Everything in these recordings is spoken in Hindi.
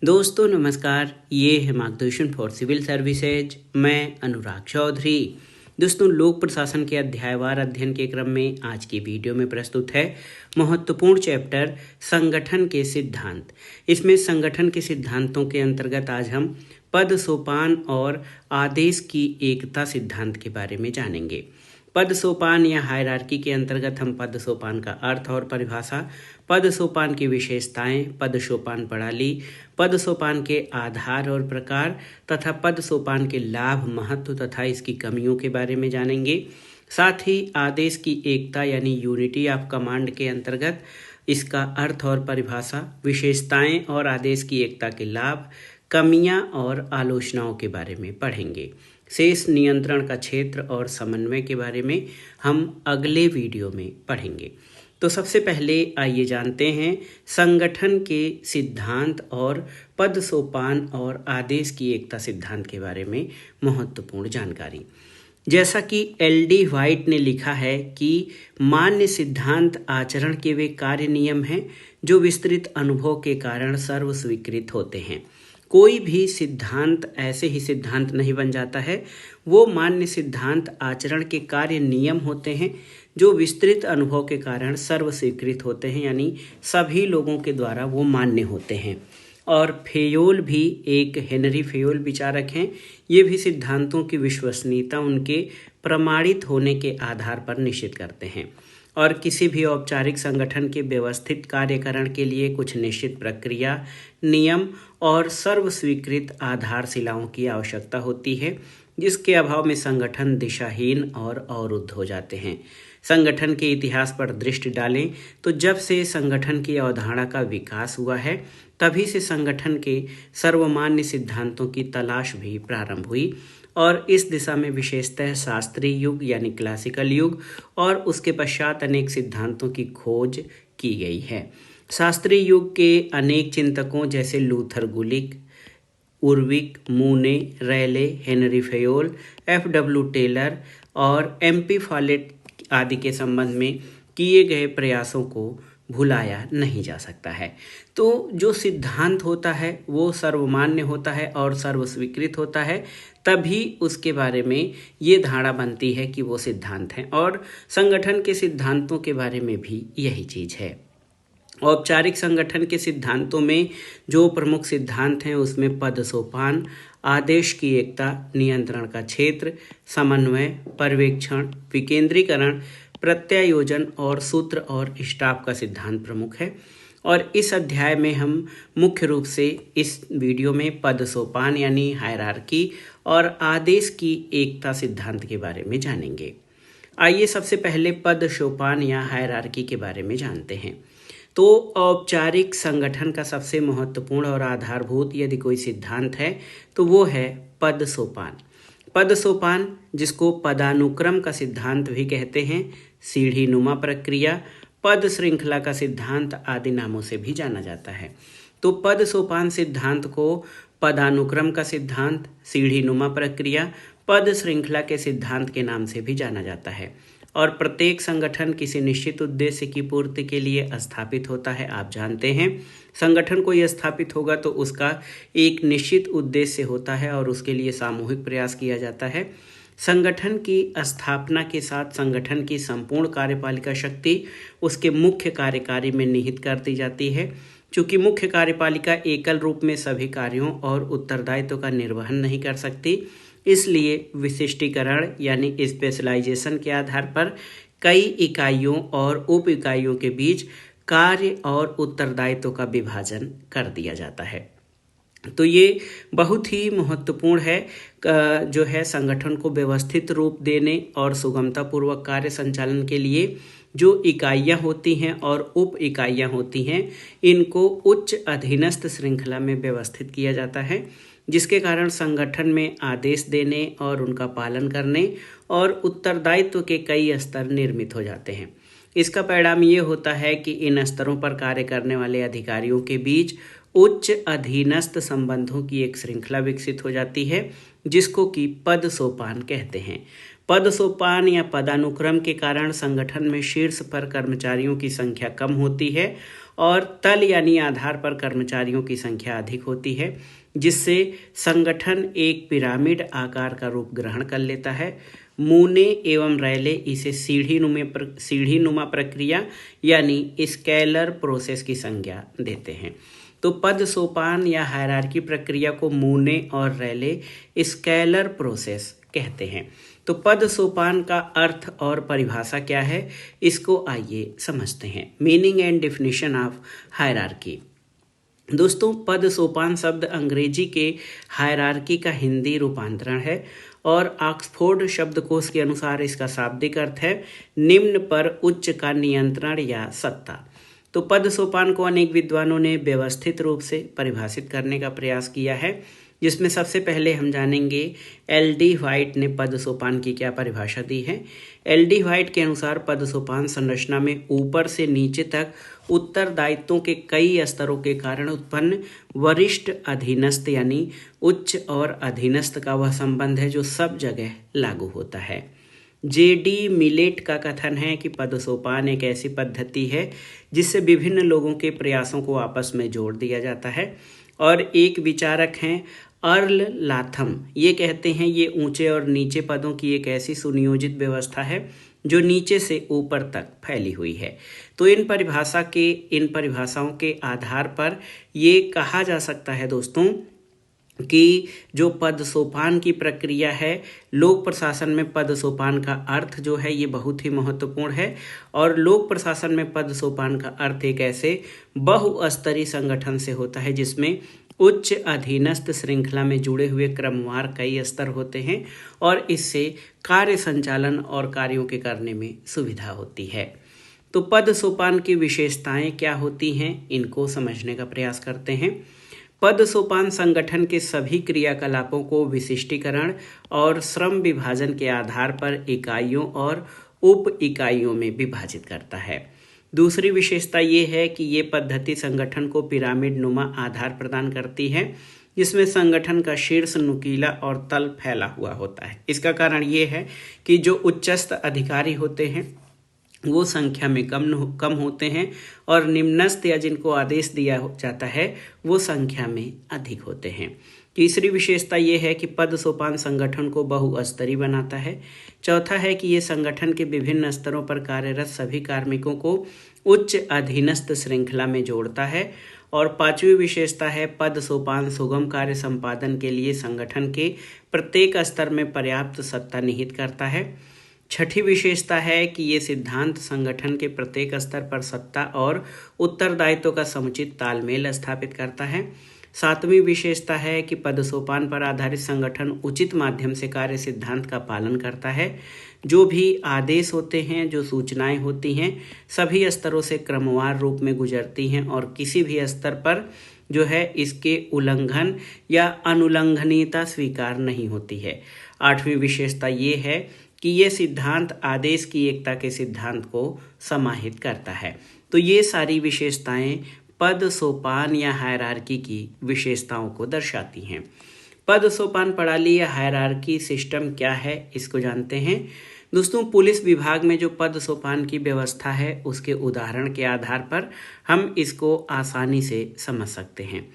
दोस्तों नमस्कार, ये है मार्गदर्शन फॉर सिविल सर्विसेज। मैं अनुराग चौधरी। दोस्तों, लोक प्रशासन के अध्यायवार अध्ययन के क्रम में आज की वीडियो में प्रस्तुत है महत्वपूर्ण चैप्टर संगठन के सिद्धांत। इसमें संगठन के सिद्धांतों के अंतर्गत आज हम पद सोपान और आदेश की एकता सिद्धांत के बारे में जानेंगे। पद सोपान या हायरार्की के अंतर्गत हम पद सोपान का अर्थ और परिभाषा, पद सोपान की विशेषताएं, पद सोपान प्रणाली, पद सोपान के आधार और प्रकार तथा पद सोपान के लाभ, महत्व तथा इसकी कमियों के बारे में जानेंगे। साथ ही आदेश की एकता यानी यूनिटी ऑफ कमांड के अंतर्गत इसका अर्थ और परिभाषा, विशेषताएं और आदेश की एकता के लाभ, कमियां और आलोचनाओं के बारे में पढ़ेंगे। शेष नियंत्रण का क्षेत्र और समन्वय के बारे में हम अगले वीडियो में पढ़ेंगे। तो सबसे पहले आइए जानते हैं संगठन के सिद्धांत और पद सोपान और आदेश की एकता सिद्धांत के बारे में महत्वपूर्ण जानकारी। जैसा कि एल.डी. व्हाइट ने लिखा है कि मान्य सिद्धांत आचरण के वे कार्य नियम हैं जो विस्तृत अनुभव के कारण सर्व स्वीकृत होते हैं। कोई भी सिद्धांत ऐसे ही सिद्धांत नहीं बन जाता है। वो मान्य सिद्धांत आचरण के कार्य नियम होते हैं जो विस्तृत अनुभव के कारण सर्व स्वीकृत होते हैं, यानी सभी लोगों के द्वारा वो मान्य होते हैं। और फेयोल भी एक हेनरी फेयोल विचारक हैं। ये भी सिद्धांतों की विश्वसनीयता उनके प्रमाणित होने के आधार पर निश्चित करते हैं और किसी भी औपचारिक संगठन के व्यवस्थित कार्यकरण के लिए कुछ निश्चित प्रक्रिया, नियम और सर्व स्वीकृत आधारशिलाओं की आवश्यकता होती है, जिसके अभाव में संगठन दिशाहीन और अवरुद्ध हो जाते हैं। संगठन के इतिहास पर दृष्टि डालें तो जब से संगठन की अवधारणा का विकास हुआ है, तभी से संगठन के सर्वमान्य सिद्धांतों की तलाश भी प्रारंभ हुई और इस दिशा में विशेषतः शास्त्रीय युग यानी क्लासिकल युग और उसके पश्चात अनेक सिद्धांतों की खोज की गई है। शास्त्रीय युग के अनेक चिंतकों जैसे Luther Gulick, Urwick, Mooney, Reiley, Henri Fayol, F.W. Taylor और M.P. फॉलेट आदि के संबंध में किए गए प्रयासों को भुलाया नहीं जा सकता है। तो जो सिद्धांत होता है वो सर्वमान्य होता है और सर्वस्वीकृत होता है, तभी उसके बारे में ये धारणा बनती है कि वो सिद्धांत हैं। और संगठन के सिद्धांतों के बारे में भी यही चीज़ है। औपचारिक संगठन के सिद्धांतों में जो प्रमुख सिद्धांत हैं उसमें पद सोपान, आदेश की एकता, नियंत्रण का क्षेत्र, समन्वय, पर्यवेक्षण, विकेंद्रीकरण, प्रत्यायोजन और सूत्र और स्टाफ का सिद्धांत प्रमुख है। और इस अध्याय में हम मुख्य रूप से इस वीडियो में पद सोपान यानी हायरार्की और आदेश की एकता सिद्धांत के बारे में जानेंगे। आइए सबसे पहले पद सोपान या हायरार्की के बारे में जानते हैं। तो औपचारिक संगठन का सबसे महत्वपूर्ण और आधारभूत यदि कोई सिद्धांत है तो वो है पद सोपान। पद सोपान, जिसको पदानुक्रम का सिद्धांत भी कहते हैं, सीढ़ी नुमा प्रक्रिया, पद श्रृंखला का सिद्धांत आदि नामों से भी जाना जाता है। तो पद सोपान सिद्धांत को पदानुक्रम का सिद्धांत, सीढ़ी नुमा प्रक्रिया, पद श्रृंखला के सिद्धांत के नाम से भी जाना जाता है। और प्रत्येक संगठन किसी निश्चित उद्देश्य की पूर्ति के लिए स्थापित होता है। आप जानते हैं, संगठन कोई स्थापित होगा तो उसका एक निश्चित उद्देश्य होता है और उसके लिए सामूहिक प्रयास किया जाता है। संगठन की स्थापना के साथ संगठन की संपूर्ण कार्यपालिका शक्ति उसके मुख्य कार्यकारी में निहित कर दी जाती है। चूँकि मुख्य कार्यपालिका एकल रूप में सभी कार्यों और उत्तरदायित्व का निर्वहन नहीं कर सकती, इसलिए विशिष्टीकरण यानी स्पेशलाइजेशन के आधार पर कई इकाइयों और उप इकाइयों के बीच कार्य और उत्तरदायित्व का विभाजन कर दिया जाता है। तो ये बहुत ही महत्वपूर्ण है जो है संगठन को व्यवस्थित रूप देने और सुगमतापूर्वक कार्य संचालन के लिए जो इकाइयाँ होती हैं और उप इकाइयाँ होती हैं, इनको उच्च अधीनस्थ श्रृंखला में व्यवस्थित किया जाता है, जिसके कारण संगठन में आदेश देने और उनका पालन करने और उत्तरदायित्व के कई स्तर निर्मित हो जाते हैं। इसका परिणाम ये होता है कि इन स्तरों पर कार्य करने वाले अधिकारियों के बीच उच्च अधीनस्थ संबंधों की एक श्रृंखला विकसित हो जाती है, जिसको कि पद सोपान कहते हैं। पद सोपान या पदानुक्रम के कारण संगठन में शीर्ष पर कर्मचारियों की संख्या कम होती है और तल यानी आधार पर कर्मचारियों की संख्या अधिक होती है, जिससे संगठन एक पिरामिड आकार का रूप ग्रहण कर लेता है। मूने एवं रैले इसे सीढ़ी नुमा प्रक्रिया यानी स्केलर प्रोसेस की संज्ञा देते हैं। तो पद सोपान या हायरार्की प्रक्रिया को मूने और रैले स्केलर प्रोसेस कहते हैं। तो पद सोपान का अर्थ और परिभाषा क्या है, इसको आइए समझते हैं। Meaning and definition of hierarchy. दोस्तों, पद सोपान शब्द अंग्रेजी के हायरार्की का हिंदी रूपांतरण है और ऑक्सफोर्ड शब्दकोश के अनुसार इसका शाब्दिक अर्थ है निम्न पर उच्च का नियंत्रण या सत्ता। तो पद सोपान को अनेक विद्वानों ने व्यवस्थित रूप से परिभाषित करने का प्रयास किया है, जिसमें सबसे पहले हम जानेंगे एल.डी. व्हाइट ने पद सोपान की क्या परिभाषा दी है। एल.डी. व्हाइट के अनुसार पद सोपान संरचना में ऊपर से नीचे तक उत्तरदायित्वों के कई स्तरों के कारण उत्पन्न वरिष्ठ अधीनस्थ यानी उच्च और अधीनस्थ का वह संबंध है जो सब जगह लागू होता है। जे.डी. मिलेट का कथन है कि पद सोपान एक ऐसी पद्धति है जिससे विभिन्न लोगों के प्रयासों को आपस में जोड़ दिया जाता है। और एक विचारक हैं अर्ल लाथम, ये कहते हैं ये ऊंचे और नीचे पदों की एक ऐसी सुनियोजित व्यवस्था है जो नीचे से ऊपर तक फैली हुई है। तो इन परिभाषाओं के आधार पर ये कहा जा सकता है दोस्तों कि जो पद सोपान की प्रक्रिया है, लोक प्रशासन में पद सोपान का अर्थ जो है ये बहुत ही महत्वपूर्ण है। और लोक प्रशासन में पद सोपान का अर्थ एक ऐसे बहुस्तरीय संगठन से होता है जिसमें उच्च अधीनस्थ श्रृंखला में जुड़े हुए क्रमवार कई स्तर होते हैं और इससे कार्य संचालन और कार्यों के करने में सुविधा होती है। तो पद सोपान की विशेषताएं क्या होती हैं, इनको समझने का प्रयास करते हैं। पद सोपान संगठन के सभी क्रियाकलापों को विशिष्टीकरण और श्रम विभाजन के आधार पर इकाइयों और उप इकाइयों में विभाजित करता है। दूसरी विशेषता ये है कि ये पद्धति संगठन को पिरामिड नुमा आधार प्रदान करती है, जिसमेम संगठन का शीर्ष नुकीला और तल फैला हुआ होता है। इसका कारण ये है कि जो उच्चस्थ अधिकारी होते हैं वो संख्या में कम होते हैं और निम्नस्थ या जिनको आदेश दिया जाता है वो संख्या में अधिक होते हैं। तीसरी विशेषता ये है कि पद सोपान संगठन को बहुस्तरीय बनाता है। चौथा है कि ये संगठन के विभिन्न स्तरों पर कार्यरत सभी कार्मिकों को उच्च अधीनस्थ श्रृंखला में जोड़ता है। और पांचवी विशेषता है पद सोपान सुगम कार्य संपादन के लिए संगठन के प्रत्येक स्तर में पर्याप्त सत्ता निहित करता है। छठी विशेषता है कि ये सिद्धांत संगठन के प्रत्येक स्तर पर सत्ता और उत्तरदायित्व का समुचित तालमेल स्थापित करता है। सातवीं विशेषता है कि पद सोपान पर आधारित संगठन उचित माध्यम से कार्य सिद्धांत का पालन करता है। जो भी आदेश होते हैं, जो सूचनाएं होती हैं, सभी स्तरों से क्रमवार रूप में गुजरती हैं और किसी भी स्तर पर जो है इसके उल्लंघन या अनुल्लंघनीयता स्वीकार नहीं होती है। आठवीं विशेषता ये है कि ये सिद्धांत आदेश की एकता के सिद्धांत को समाहित करता है। तो ये सारी विशेषताएं पद सोपान या हायरार्की की विशेषताओं को दर्शाती हैं। पद सोपान प्रणाली या हायरार्की सिस्टम क्या है, इसको जानते हैं। दोस्तों, पुलिस विभाग में जो पद सोपान की व्यवस्था है उसके उदाहरण के आधार पर हम इसको आसानी से समझ सकते हैं।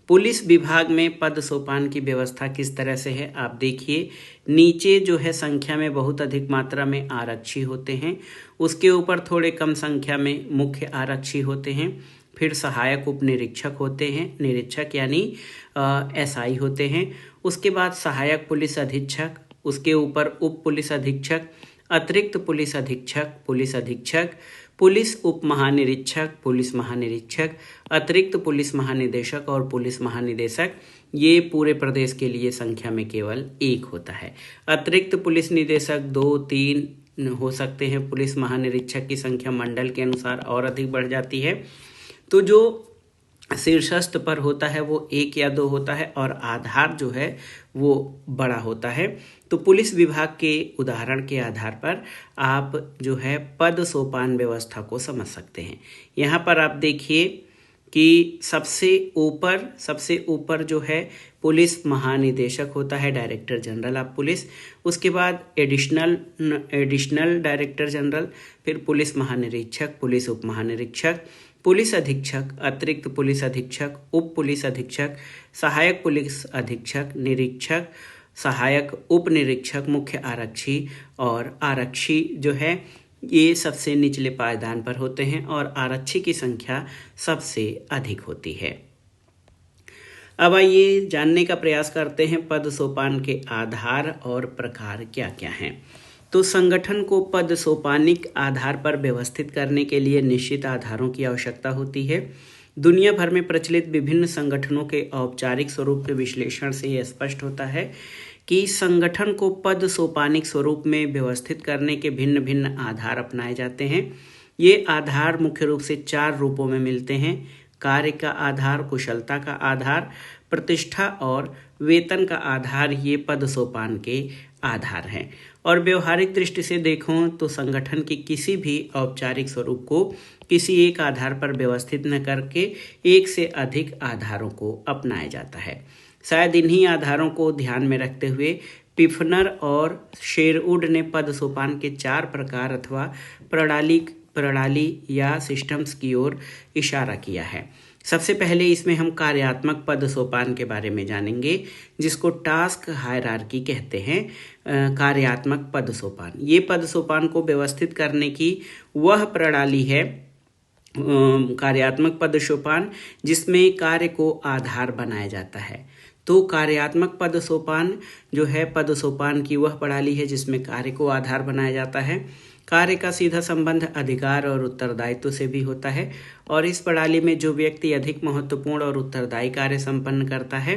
पुलिस विभाग में पद सोपान की व्यवस्था किस तरह से है, आप देखिए। नीचे जो है संख्या में बहुत अधिक मात्रा में आरक्षी होते हैं, उसके ऊपर थोड़े कम संख्या में मुख्य आरक्षी होते हैं, फिर सहायक उप निरीक्षक होते हैं, निरीक्षक यानी एसआई होते हैं, उसके बाद सहायक पुलिस अधीक्षक, उसके ऊपर उप पुलिस अधीक्षक, अतिरिक्त पुलिस अधीक्षक, पुलिस अधीक्षक, पुलिस उप महानिरीक्षक, पुलिस महानिरीक्षक, अतिरिक्त पुलिस महानिदेशक और पुलिस महानिदेशक। ये पूरे प्रदेश के लिए संख्या में केवल एक होता है। अतिरिक्त पुलिस निदेशक 2-3 हो सकते हैं। पुलिस महानिरीक्षक की संख्या मंडल के अनुसार और अधिक बढ़ जाती है। तो जो शीर्षस्थ पर होता है वो 1 या 2 होता है और आधार जो है वो बड़ा होता है। तो पुलिस विभाग के उदाहरण के आधार पर आप जो है पद सोपान व्यवस्था को समझ सकते हैं। यहाँ पर आप देखिए कि सबसे ऊपर जो है पुलिस महानिदेशक होता है, डायरेक्टर जनरल ऑफ पुलिस। उसके बाद एडिशनल डायरेक्टर जनरल, फिर पुलिस महानिरीक्षक, पुलिस उप महानिरीक्षक, पुलिस अधीक्षक, अतिरिक्त पुलिस अधीक्षक, उप पुलिस अधीक्षक, सहायक पुलिस अधीक्षक, निरीक्षक, सहायक उप निरीक्षक, मुख्य आरक्षी और आरक्षी जो है ये सबसे निचले पायदान पर होते हैं और आरक्षी की संख्या सबसे अधिक होती है। अब आइए जानने का प्रयास करते हैं पद सोपान के आधार और प्रकार क्या क्या हैं। तो संगठन को पद सोपानिक आधार पर व्यवस्थित करने के लिए निश्चित आधारों की आवश्यकता होती है। दुनिया भर में प्रचलित विभिन्न संगठनों के औपचारिक स्वरूप के विश्लेषण से यह स्पष्ट होता है कि संगठन को पद सोपानिक स्वरूप में व्यवस्थित करने के भिन्न भिन्न आधार अपनाए जाते हैं। ये आधार मुख्य रूप से 4 रूपों में मिलते हैं: कार्य का आधार, कुशलता का आधार, प्रतिष्ठा और वेतन का आधार। ये पद सोपान के आधार हैं और व्यवहारिक दृष्टि से देखो तो संगठन की किसी भी औपचारिक स्वरूप को किसी एक आधार पर व्यवस्थित न करके एक से अधिक आधारों को अपनाया जाता है। शायद इन्हीं आधारों को ध्यान में रखते हुए पिफनर और शेरवुड ने पद सोपान के 4 प्रकार अथवा प्रणाली या सिस्टम्स की ओर इशारा किया है। सबसे पहले इसमें हम कार्यात्मक पद सोपान के बारे में जानेंगे, जिसको टास्क हायरार्की कहते हैं। कार्यात्मक पद सोपान, ये पद सोपान को व्यवस्थित करने की वह प्रणाली है, कार्यात्मक पद सोपान, जिसमें कार्य को आधार बनाया जाता है। तो कार्यात्मक पद सोपान जो है पद सोपान की वह प्रणाली है जिसमें कार्य को आधार बनाया जाता है। कार्य का सीधा संबंध अधिकार और उत्तरदायित्व से भी होता है और इस प्रणाली में जो व्यक्ति अधिक महत्वपूर्ण और उत्तरदायी कार्य संपन्न करता है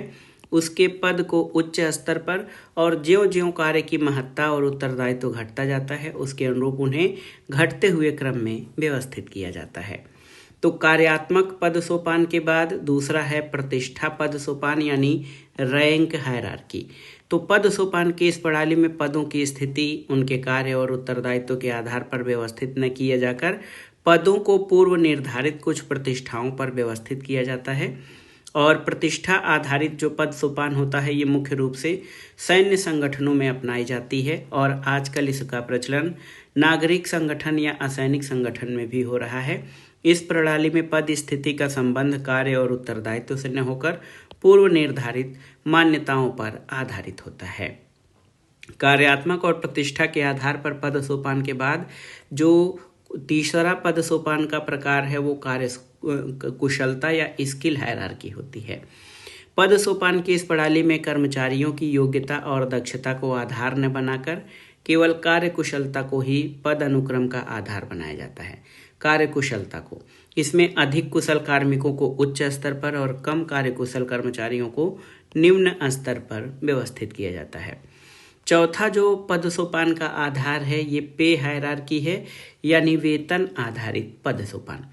उसके पद को उच्च स्तर पर, और ज्यों-ज्यों कार्य की महत्ता और उत्तरदायित्व घटता जाता है उसके अनुरूप उन्हें घटते हुए क्रम में व्यवस्थित किया जाता है। तो कार्यात्मक पद सोपान के बाद दूसरा है प्रतिष्ठा पद सोपान यानी रैंक हायरार्की। तो पद सोपान की इस प्रणाली में पदों की स्थिति उनके कार्य और उत्तरदायित्व के आधार पर व्यवस्थित न किया जाकर पदों को पूर्व निर्धारित कुछ प्रतिष्ठाओं पर व्यवस्थित किया जाता है। और प्रतिष्ठा आधारित जो पद सोपान होता है ये मुख्य रूप से सैन्य संगठनों में अपनाई जाती है और आजकल इसका प्रचलन नागरिक संगठन या असैनिक संगठन में भी हो रहा है। इस प्रणाली में पद स्थिति का संबंध कार्य और उत्तरदायित्व से न होकर पूर्व निर्धारित मान्यताओं पर आधारित होता है। कार्यात्मक और प्रतिष्ठा के आधार पर पद सोपान के बाद जो तीसरा पद सोपान का प्रकार है वो कार्य कुशलता या स्किल हायरार्की होती है। पद सोपान की इस प्रणाली में कर्मचारियों की योग्यता और दक्षता को आधार न बनाकर केवल कार्य कुशलता को ही पद अनुक्रम का आधार बनाया जाता है। कार्य कुशलता को, इसमें अधिक कुशल कार्मिकों को उच्च स्तर पर और कम कार्य कुशल कर्मचारियों को निम्न स्तर पर व्यवस्थित किया जाता है। चौथा जो पद सोपान का आधार है ये पे हायरार्की है यानी वेतन आधारित पद सोपान।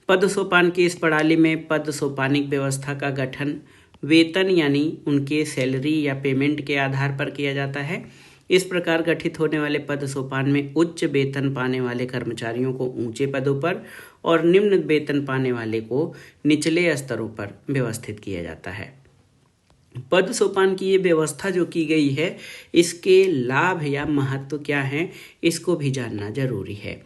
पद सोपान की इस प्रणाली में पद सोपानिक व्यवस्था का गठन वेतन यानी उनके सैलरी या पेमेंट के आधार पर किया जाता है। इस प्रकार गठित होने वाले पद सोपान में उच्च वेतन पाने वाले कर्मचारियों को ऊंचे पदों पर और निम्न वेतन पाने वाले को निचले स्तरों पर व्यवस्थित किया जाता है। पद सोपान की ये व्यवस्था जो की गई है इसके लाभ या महत्व क्या हैं इसको भी जानना जरूरी है।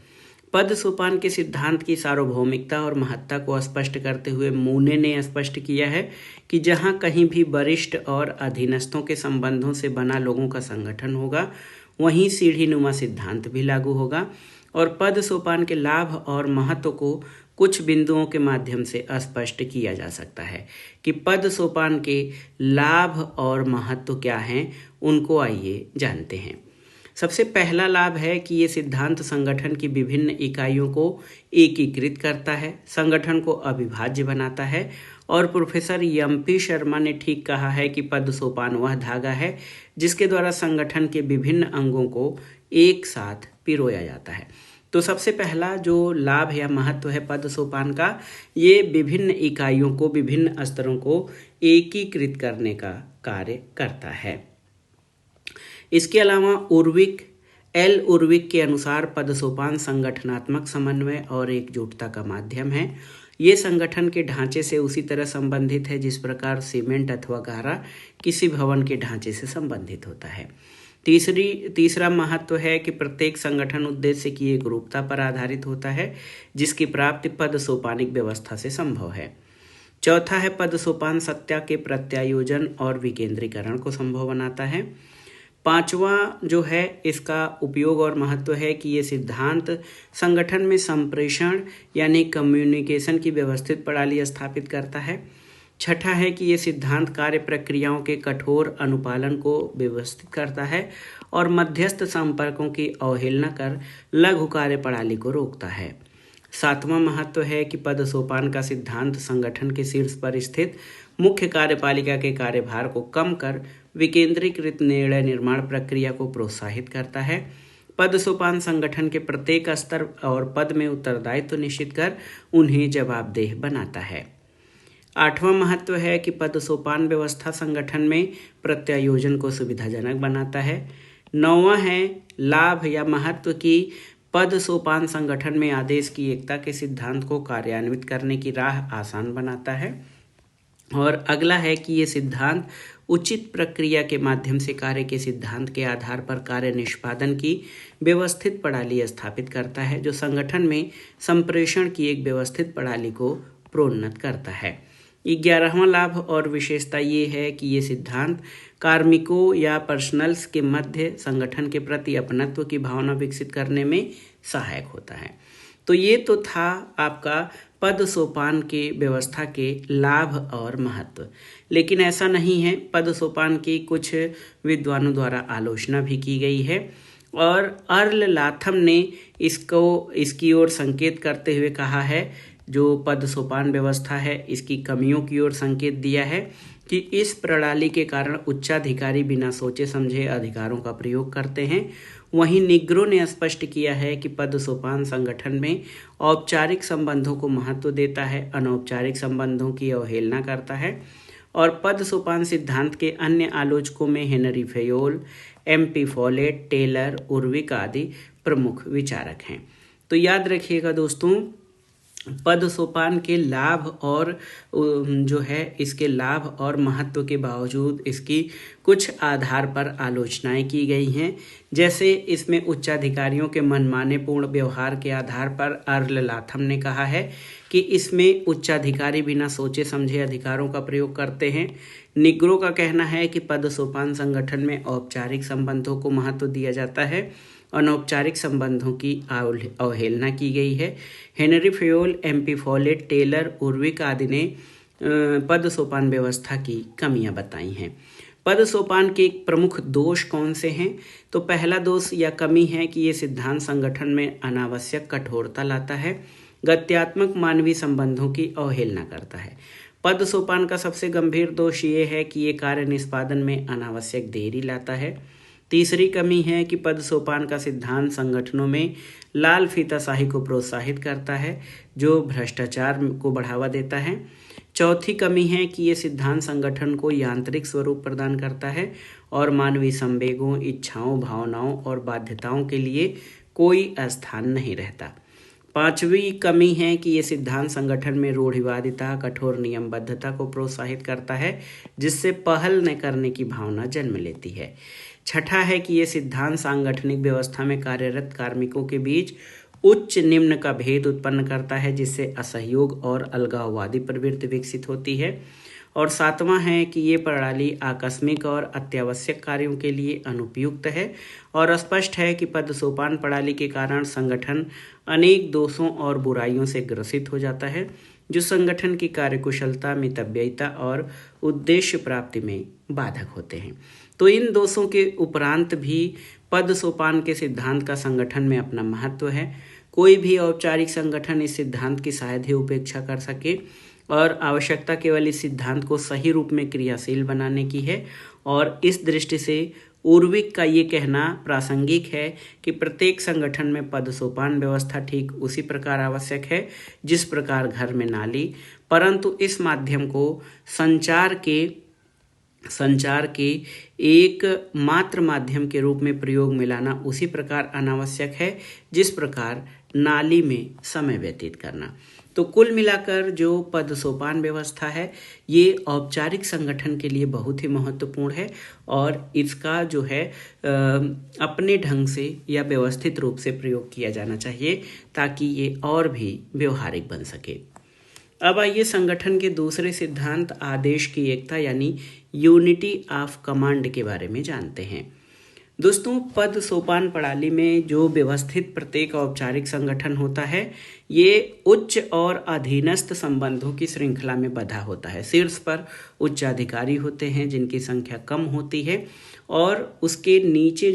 पद सोपान के सिद्धांत की सार्वभौमिकता और महत्ता को स्पष्ट करते हुए मूने ने स्पष्ट किया है कि जहां कहीं भी वरिष्ठ और अधीनस्थों के संबंधों से बना लोगों का संगठन होगा वहीं सीढ़ीनुमा सिद्धांत भी लागू होगा और पद सोपान के लाभ और महत्व को कुछ बिंदुओं के माध्यम से स्पष्ट किया जा सकता है कि पद सोपान के लाभ और महत्व क्या हैं उनको आइए जानते हैं। सबसे पहला लाभ है कि ये सिद्धांत संगठन की विभिन्न इकाइयों को एकीकृत करता है, संगठन को अविभाज्य बनाता है और प्रोफेसर एम.पी. शर्मा ने ठीक कहा है कि पद सोपान वह धागा है जिसके द्वारा संगठन के विभिन्न अंगों को एक साथ पिरोया जाता है। तो सबसे पहला जो लाभ या महत्व है पद सोपान का, ये विभिन्न इकाइयों को विभिन्न स्तरों को एकीकृत करने का कार्य करता है। इसके अलावा उर्विक के अनुसार पद सोपान संगठनात्मक समन्वय और एकजुटता का माध्यम है। ये संगठन के ढांचे से उसी तरह संबंधित है जिस प्रकार सीमेंट अथवा गारा किसी भवन के ढांचे से संबंधित होता है। तीसरा महत्व है कि प्रत्येक संगठन उद्देश्य की एक रूपता पर आधारित होता है, जिसकी प्राप्ति पद सोपानिक व्यवस्था से संभव है। चौथा है पद सोपान सत्ता के प्रत्यायोजन और विकेंद्रीकरण को संभव बनाता है। पांचवा जो है इसका उपयोग और महत्व है कि ये सिद्धांत संगठन में संप्रेषण यानी कम्युनिकेशन की व्यवस्थित प्रणाली स्थापित करता है। छठा है कि ये सिद्धांत कार्य प्रक्रियाओं के कठोर अनुपालन को व्यवस्थित करता है और मध्यस्थ संपर्कों की अवहेलना कर लघु कार्य प्रणाली को रोकता है। सातवां महत्व है कि पद सोपान का सिद्धांत संगठन के शीर्ष पर स्थित मुख्य कार्यपालिका के कार्यभार को कम कर विकेंद्रीकृत निर्णय निर्माण प्रक्रिया को प्रोत्साहित करता है। पद सोपान संगठन के प्रत्येक स्तर और पद में उत्तरदायित्व निश्चित कर उन्हें जवाबदेह बनाता है। आठवां महत्व है कि पद सोपान व्यवस्था संगठन में प्रत्यायोजन को सुविधाजनक बनाता है। नौवां है लाभ या महत्व की पद सोपान संगठन में आदेश की एकता के सिद्धांत को कार्यान्वित करने की राह आसान बनाता है। और अगला है कि ये सिद्धांत उचित प्रक्रिया के माध्यम से कार्य के सिद्धांत के आधार पर कार्य निष्पादन की व्यवस्थित प्रणाली स्थापित करता है, जो संगठन में संप्रेषण की एक व्यवस्थित प्रणाली को प्रोन्नत करता है। 11वां लाभ और विशेषता ये है कि ये सिद्धांत कार्मिकों या पर्सनल्स के मध्य संगठन के प्रति अपनत्व की भावना विकसित करने में सहायक होता है। तो ये तो था आपका पद सोपान के व्यवस्था के लाभ और महत्व। लेकिन ऐसा नहीं है, पद सोपान की कुछ विद्वानों द्वारा आलोचना भी की गई है और अर्ल लाथम ने इसकी ओर संकेत करते हुए कहा है, जो पद सोपान व्यवस्था है इसकी कमियों की ओर संकेत दिया है कि इस प्रणाली के कारण उच्चाधिकारी बिना सोचे समझे अधिकारों का प्रयोग करते हैं। वहीं निग्रो ने स्पष्ट किया है कि पद सोपान संगठन में औपचारिक संबंधों को महत्व देता है, अनौपचारिक संबंधों की अवहेलना करता है। और पद सोपान सिद्धांत के अन्य आलोचकों में Henri Fayol, MP Follett, Taylor, Urwick आदि प्रमुख विचारक हैं। तो याद रखिएगा दोस्तों, पद सोपान के लाभ और जो है इसके लाभ और महत्व के बावजूद इसकी कुछ आधार पर आलोचनाएं की गई हैं। जैसे इसमें उच्चाधिकारियों के मनमाने पूर्ण व्यवहार के आधार पर अर्ल लाथम ने कहा है कि इसमें उच्चाधिकारी बिना सोचे समझे अधिकारों का प्रयोग करते हैं। निग्रो का कहना है कि पद सोपान संगठन में औपचारिक संबंधों को महत्व दिया जाता है, अनौपचारिक संबंधों की अवहेलना की गई है। Henri Fayol, MP Follett, Taylor, Urwick आदि ने पद सोपान व्यवस्था की कमियां बताई हैं। पद सोपान के प्रमुख दोष कौन से हैं? तो पहला दोष या कमी है कि ये सिद्धांत संगठन में अनावश्यक कठोरता लाता है, गत्यात्मक मानवीय संबंधों की अवहेलना करता है। पद सोपान का सबसे गंभीर दोष ये है कि ये कार्य निष्पादन में अनावश्यक देरी लाता है। तीसरी कमी है कि पद सोपान का सिद्धांत संगठनों में लाल फीताशाही को प्रोत्साहित करता है, जो भ्रष्टाचार को बढ़ावा देता है। चौथी कमी है कि ये सिद्धांत संगठन को यांत्रिक स्वरूप प्रदान करता है और मानवीय संवेगों, इच्छाओं, भावनाओं और बाध्यताओं के लिए कोई स्थान नहीं रहता। पांचवी कमी है कि ये सिद्धांत संगठन में रूढ़िवादिता, कठोर नियमबद्धता को प्रोत्साहित करता है, जिससे पहल न करने की भावना जन्म लेती है। छठा है कि ये सिद्धांत सांगठनिक व्यवस्था में कार्यरत कार्मिकों के बीच उच्च निम्न का भेद उत्पन्न करता है, जिससे असहयोग और अलगाववादी प्रवृत्ति विकसित होती है। और सातवां है कि ये प्रणाली आकस्मिक और अत्यावश्यक कार्यों के लिए अनुपयुक्त है। और स्पष्ट है कि पद सोपान प्रणाली के कारण संगठन अनेक दोषों और बुराइयों से ग्रसित हो जाता है, जो संगठन की कार्यकुशलता, मितव्ययिता और उद्देश्य प्राप्ति में बाधक होते हैं। तो इन दोषों के उपरांत भी पद सोपान के सिद्धांत का संगठन में अपना महत्व है। कोई भी औपचारिक संगठन इस सिद्धांत की शायद ही उपेक्षा कर सके और आवश्यकता केवल इस सिद्धांत को सही रूप में क्रियाशील बनाने की है। और इस दृष्टि से उर्विक का ये कहना प्रासंगिक है कि प्रत्येक संगठन में पद सोपान व्यवस्था ठीक उसी प्रकार आवश्यक है जिस प्रकार घर में नाली, परंतु इस माध्यम को संचार के एक मात्र माध्यम के रूप में प्रयोग में लाना उसी प्रकार अनावश्यक है जिस प्रकार नाली में समय व्यतीत करना। तो कुल मिलाकर जो पद सोपान व्यवस्था है ये औपचारिक संगठन के लिए बहुत ही महत्वपूर्ण है और इसका जो है अपने ढंग से या व्यवस्थित रूप से प्रयोग किया जाना चाहिए ताकि ये और भी व्यवहारिक बन सके। अब आइए संगठन के दूसरे सिद्धांत आदेश की एकता यानी यूनिटी ऑफ कमांड के बारे में जानते हैं। दोस्तों, पद सोपान प्रणाली में जो व्यवस्थित प्रत्येक औपचारिक संगठन होता है ये उच्च और अधीनस्थ संबंधों की श्रृंखला में बंधा होता है। शीर्ष पर उच्च अधिकारी होते हैं जिनकी संख्या कम होती है और उसके नीचे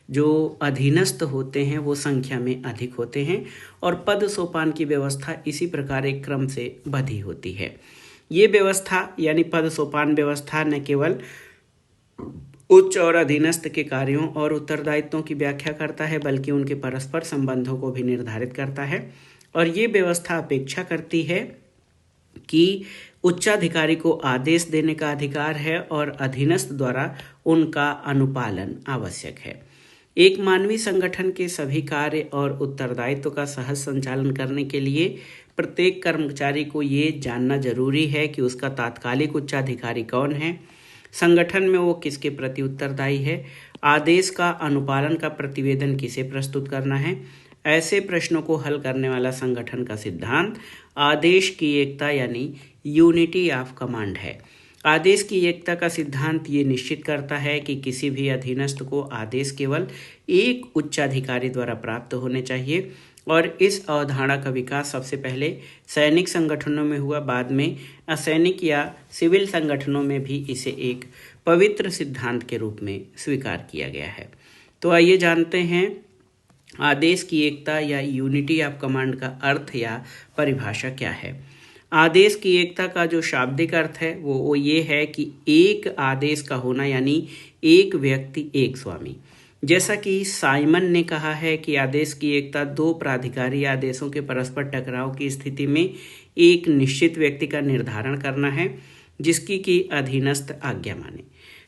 जो अधीनस्थ होते हैं वो संख्या में अधिक होते हैं और पद सोपान की व्यवस्था इसी प्रकार एक क्रम से बंधी होती है। ये व्यवस्था यानी पद सोपान व्यवस्था न केवल उच्च और अधीनस्थ के कार्यों और उत्तरदायित्वों की व्याख्या करता है बल्कि उनके परस्पर संबंधों को भी निर्धारित करता है और ये व्यवस्था अपेक्षा करती है कि उच्चाधिकारी को आदेश देने का अधिकार है और अधीनस्थ द्वारा उनका अनुपालन आवश्यक है। एक मानवीय संगठन के सभी कार्य और उत्तरदायित्व का सहज संचालन करने के लिए प्रत्येक कर्मचारी को ये जानना जरूरी है कि उसका तात्कालिक उच्चाधिकारी कौन है, संगठन में वो किसके प्रति उत्तरदायी है, आदेश का अनुपालन का प्रतिवेदन किसे प्रस्तुत करना है। ऐसे प्रश्नों को हल करने वाला संगठन का सिद्धांत आदेश की एकता यानी यूनिटी ऑफ कमांड है। आदेश की एकता का सिद्धांत ये निश्चित करता है कि किसी भी अधीनस्थ को आदेश केवल एक उच्चाधिकारी द्वारा प्राप्त होने चाहिए और इस अवधारणा का विकास सबसे पहले सैनिक संगठनों में हुआ, बाद में असैनिक या सिविल संगठनों में भी इसे एक पवित्र सिद्धांत के रूप में स्वीकार किया गया है। तो आइए जानते हैं आदेश की एकता या यूनिटी ऑफ कमांड का अर्थ या परिभाषा क्या है। आदेश की एकता का जो शाब्दिक अर्थ है वो ये है कि एक आदेश का होना यानी एक व्यक्ति एक स्वामी। जैसा कि साइमन ने कहा है कि आदेश की एकता दो प्राधिकारी आदेशों के परस्पर टकराव की स्थिति में एक निश्चित व्यक्ति का निर्धारण करना है जिसकी कि अधीनस्थ आज्ञा माने।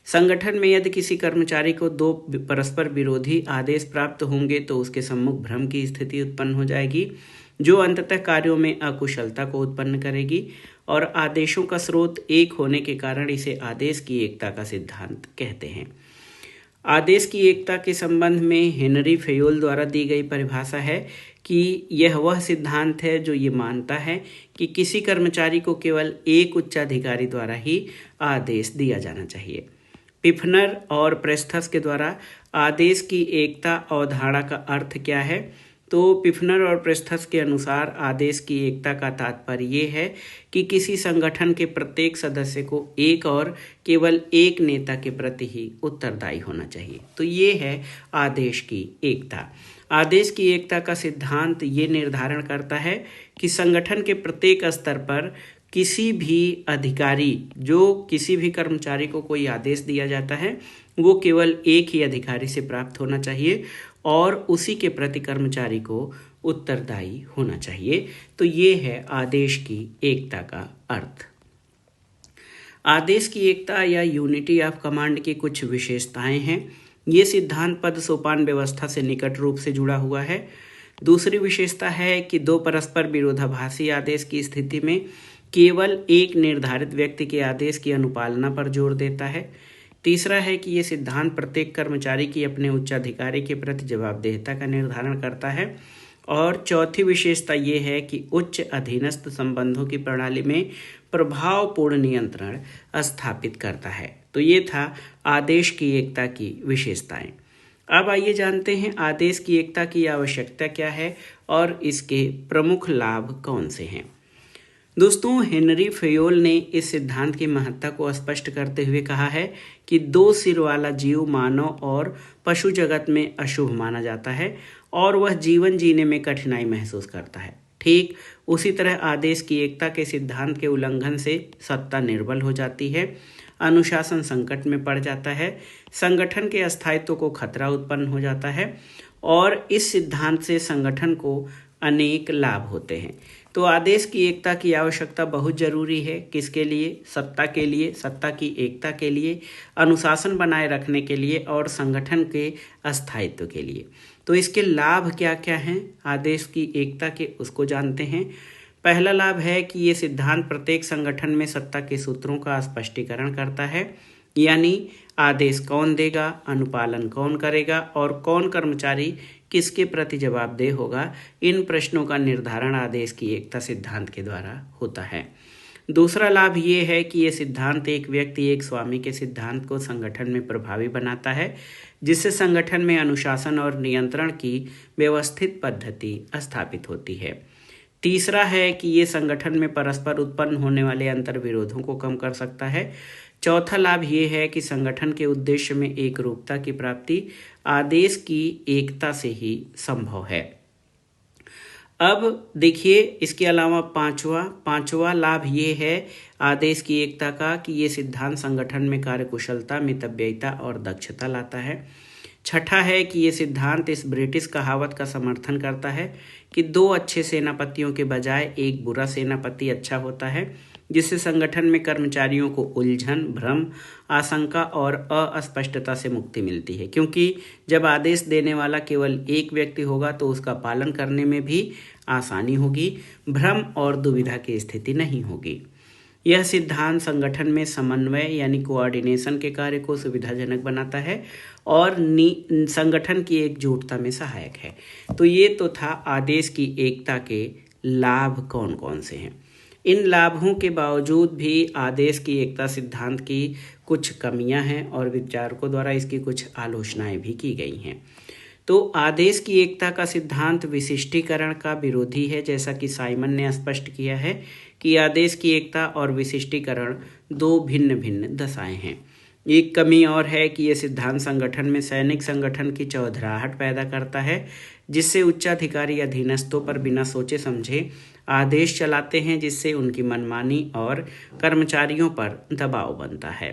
संगठन में यदि किसी कर्मचारी को दो परस्पर विरोधी आदेश प्राप्त होंगे तो उसके सम्मुख भ्रम की स्थिति उत्पन्न हो जाएगी जो अंततः कार्यों में अकुशलता को उत्पन्न करेगी और आदेशों का स्रोत एक होने के कारण इसे आदेश की एकता का सिद्धांत कहते हैं। आदेश की एकता के संबंध में हेनरी फेयोल द्वारा दी गई परिभाषा है कि यह वह सिद्धांत है जो ये मानता है कि किसी कर्मचारी को केवल एक उच्चाधिकारी द्वारा ही आदेश दिया जाना चाहिए। पिफनर और प्रेस्थस के द्वारा आदेश की एकता अवधारणा का अर्थ क्या है, तो पिफनर और प्रेस्थस के अनुसार आदेश की एकता का तात्पर्य ये है कि किसी संगठन के प्रत्येक सदस्य को एक और केवल एक नेता के प्रति ही उत्तरदायी होना चाहिए। तो ये है आदेश की एकता। आदेश की एकता का सिद्धांत ये निर्धारण करता है कि संगठन के प्रत्येक स्तर पर किसी भी अधिकारी जो किसी भी कर्मचारी को कोई आदेश दिया जाता है वो केवल एक ही अधिकारी से प्राप्त होना चाहिए और उसी के प्रति कर्मचारी को उत्तरदायी होना चाहिए। तो ये है आदेश की एकता का अर्थ। आदेश की एकता या यूनिटी ऑफ कमांड की कुछ विशेषताएं हैं। ये सिद्धांत पद सोपान व्यवस्था से निकट रूप से जुड़ा हुआ है। दूसरी विशेषता है कि दो परस्पर विरोधाभासी आदेश की स्थिति में केवल एक निर्धारित व्यक्ति के आदेश की अनुपालना पर जोर देता है। तीसरा है कि ये सिद्धांत प्रत्येक कर्मचारी की अपने उच्चाधिकारी के प्रति जवाबदेहिता का निर्धारण करता है। और चौथी विशेषता ये है कि उच्च अधीनस्थ संबंधों की प्रणाली में प्रभावपूर्ण नियंत्रण स्थापित करता है। तो ये था आदेश की एकता की विशेषताएं। अब आइए जानते हैं आदेश की एकता की आवश्यकता क्या है और इसके प्रमुख लाभ कौन से हैं। दोस्तों, हेनरी फेयोल ने इस सिद्धांत की महत्ता को स्पष्ट करते हुए कहा है कि दो सिर वाला जीव मानव और पशु जगत में अशुभ माना जाता है और वह जीवन जीने में कठिनाई महसूस करता है। ठीक उसी तरह आदेश की एकता के सिद्धांत के उल्लंघन से सत्ता निर्बल हो जाती है, अनुशासन संकट में पड़ जाता है, संगठन के अस्थायित्व को खतरा उत्पन्न हो जाता है और इस सिद्धांत से संगठन को अनेक लाभ होते हैं। तो आदेश की एकता की आवश्यकता बहुत जरूरी है। किसके लिए? सत्ता के लिए, सत्ता की एकता के लिए, अनुशासन बनाए रखने के लिए और संगठन के अस्थायित्व के लिए। तो इसके लाभ क्या क्या हैं आदेश की एकता के, उसको जानते हैं। पहला लाभ है कि ये सिद्धांत प्रत्येक संगठन में सत्ता के सूत्रों का स्पष्टीकरण करता है, यानी आदेश कौन देगा, अनुपालन कौन करेगा और कौन कर्मचारी किसके प्रति जवाबदेह होगा, इन प्रश्नों का निर्धारण आदेश की एकता सिद्धांत के द्वारा होता है। दूसरा लाभ ये है कि ये सिद्धांत एक व्यक्ति एक स्वामी के सिद्धांत को संगठन में प्रभावी बनाता है, जिससे संगठन में अनुशासन और नियंत्रण की व्यवस्थित पद्धति स्थापित होती है। तीसरा है कि ये संगठन में परस्पर उत्पन्न होने वाले अंतर विरोधों को कम कर सकता है। चौथा लाभ ये है कि संगठन के उद्देश्य में एक रूपता की प्राप्ति आदेश की एकता से ही संभव है। अब देखिए, इसके अलावा पांचवा लाभ ये है आदेश की एकता का कि ये सिद्धांत संगठन में कार्यकुशलता, मितव्ययिता और दक्षता लाता है। छठा है कि ये सिद्धांत इस ब्रिटिश कहावत का समर्थन करता है कि 2 अच्छे सेनापतियों के बजाय एक बुरा सेनापति अच्छा होता है, जिससे संगठन में कर्मचारियों को उलझन, भ्रम, आशंका और अस्पष्टता से मुक्ति मिलती है, क्योंकि जब आदेश देने वाला केवल एक व्यक्ति होगा तो उसका पालन करने में भी आसानी होगी, भ्रम और दुविधा की स्थिति नहीं होगी। यह सिद्धांत संगठन में समन्वय यानी कोऑर्डिनेशन के कार्य को सुविधाजनक बनाता है और संगठन की एकजुटता में सहायक है। तो ये तो था आदेश की एकता के लाभ कौन कौन से हैं। इन लाभों के बावजूद भी आदेश की एकता सिद्धांत की कुछ कमियां हैं और विचारकों द्वारा इसकी कुछ आलोचनाएं भी की गई हैं। तो आदेश की एकता का सिद्धांत विशिष्टीकरण का विरोधी है, जैसा कि साइमन ने स्पष्ट किया है कि आदेश की एकता और विशिष्टीकरण 2 भिन्न भिन्न दशाएं हैं। एक कमी और है कि यह सिद्धांत संगठन में सैनिक संगठन की चौधराहट पैदा करता है, जिससे उच्चाधिकारी अधीनस्थों पर बिना सोचे समझे आदेश चलाते हैं, जिससे उनकी मनमानी और कर्मचारियों पर दबाव बनता है।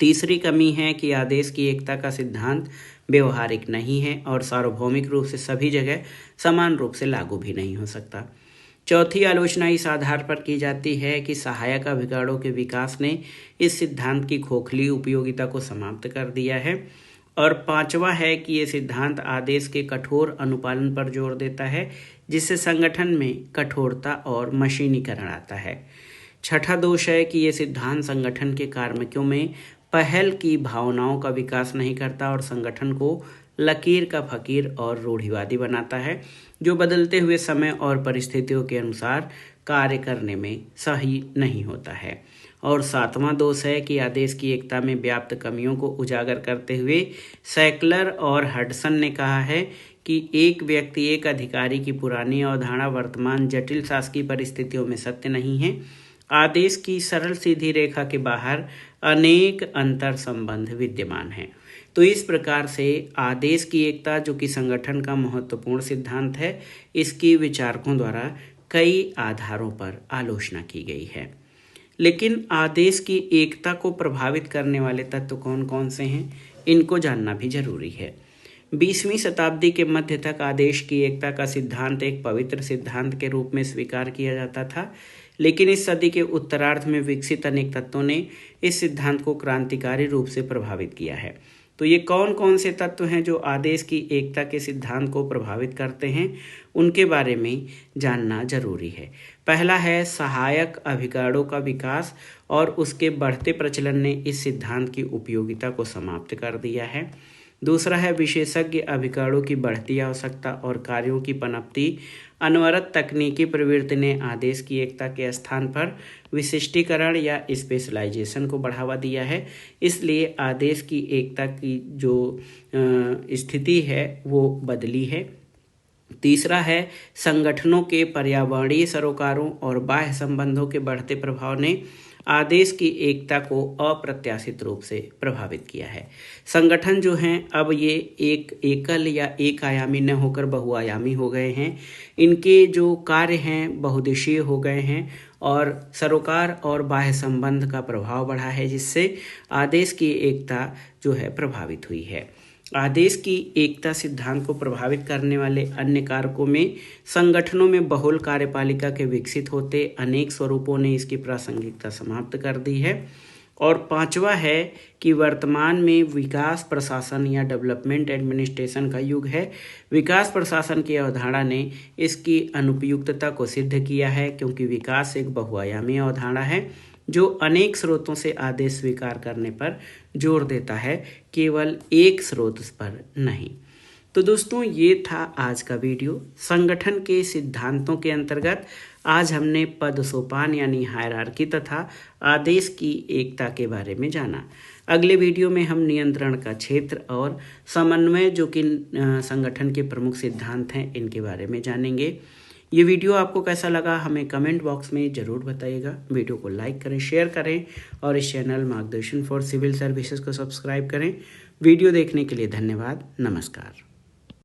तीसरी कमी है कि आदेश की एकता का सिद्धांत व्यवहारिक नहीं है और सार्वभौमिक रूप से सभी जगह समान रूप से लागू भी नहीं हो सकता। चौथी आलोचना इस आधार पर की जाती है कि सहायक अभिकरणों के विकास ने इस सिद्धांत की खोखली उपयोगिता को समाप्त कर दिया है। और पांचवा है कि ये सिद्धांत आदेश के कठोर अनुपालन पर जोर देता है, जिससे संगठन में कठोरता और मशीनीकरण आता है। छठा दोष है कि ये सिद्धांत संगठन के कार्मिकों में पहल की भावनाओं का विकास नहीं करता और संगठन को लकीर का फकीर और रूढ़िवादी बनाता है, जो बदलते हुए समय और परिस्थितियों के अनुसार कार्य करने में सही नहीं होता है। और सातवां दोष है कि आदेश की एकता में व्याप्त कमियों को उजागर करते हुए सैकलर और हडसन ने कहा है कि एक व्यक्ति एक अधिकारी की पुरानी अवधारणा वर्तमान जटिल शासकीय परिस्थितियों में सत्य नहीं है। आदेश की सरल सीधी रेखा के बाहर अनेक अंतर संबंध विद्यमान हैं। तो इस प्रकार से आदेश की एकता, जो कि संगठन का महत्वपूर्ण सिद्धांत है, इसकी विचारकों द्वारा कई आधारों पर आलोचना की गई है। लेकिन आदेश की एकता को प्रभावित करने वाले तत्व कौन कौन से हैं, इनको जानना भी जरूरी है। 20वीं शताब्दी के मध्य तक आदेश की एकता का सिद्धांत एक पवित्र सिद्धांत के रूप में स्वीकार किया जाता था, लेकिन इस सदी के उत्तरार्ध में विकसित अनेक तत्वों ने इस सिद्धांत को क्रांतिकारी रूप से प्रभावित किया है। तो ये कौन कौन से तत्व हैं जो आदेश की एकता के सिद्धांत को प्रभावित करते हैं, उनके बारे में जानना जरूरी है। पहला है सहायक अभिकरणों का विकास और उसके बढ़ते प्रचलन ने इस सिद्धांत की उपयोगिता को समाप्त कर दिया है। दूसरा है विशेषज्ञ अभिकरणों की बढ़ती आवश्यकता और कार्यों की पनपती अनवरत तकनीकी प्रवृत्ति ने आदेश की एकता के स्थान पर विशिष्टीकरण या स्पेशलाइजेशन को बढ़ावा दिया है। इसलिए आदेश की एकता की जो स्थिति है वो बदली है। तीसरा है संगठनों के पर्यावरणीय सरोकारों और बाह्य संबंधों के बढ़ते प्रभाव ने आदेश की एकता को अप्रत्याशित रूप से प्रभावित किया है। संगठन जो हैं अब ये एक एकल या एक आयामी न होकर बहुआयामी हो गए हैं। इनके जो कार्य हैं बहुदेशीय हो गए हैं और सरोकार और बाह्य संबंध का प्रभाव बढ़ा है, जिससे आदेश की एकता जो है प्रभावित हुई है। आदेश की एकता सिद्धांत को प्रभावित करने वाले अन्य कारकों में संगठनों में बहुल कार्यपालिका के विकसित होते अनेक स्वरूपों ने इसकी प्रासंगिकता समाप्त कर दी है। और पांचवा है कि वर्तमान में विकास प्रशासन या डेवलपमेंट एडमिनिस्ट्रेशन का युग है। विकास प्रशासन की अवधारणा ने इसकी अनुपयुक्तता को सिद्ध किया है, क्योंकि विकास एक बहुआयामी अवधारणा है जो अनेक स्रोतों से आदेश स्वीकार करने पर जोर देता है, केवल एक स्रोत पर नहीं। तो दोस्तों, ये था आज का वीडियो। संगठन के सिद्धांतों के अंतर्गत आज हमने पद सोपान यानी हायरार्की तथा आदेश की एकता के बारे में जाना। अगले वीडियो में हम नियंत्रण का क्षेत्र और समन्वय, जो कि संगठन के प्रमुख सिद्धांत हैं, इनके बारे में जानेंगे। ये वीडियो आपको कैसा लगा हमें कमेंट बॉक्स में ज़रूर बताइएगा। वीडियो को लाइक करें, शेयर करें और इस चैनल मार्गदर्शन फॉर सिविल सर्विसेज को सब्सक्राइब करें। वीडियो देखने के लिए धन्यवाद। नमस्कार।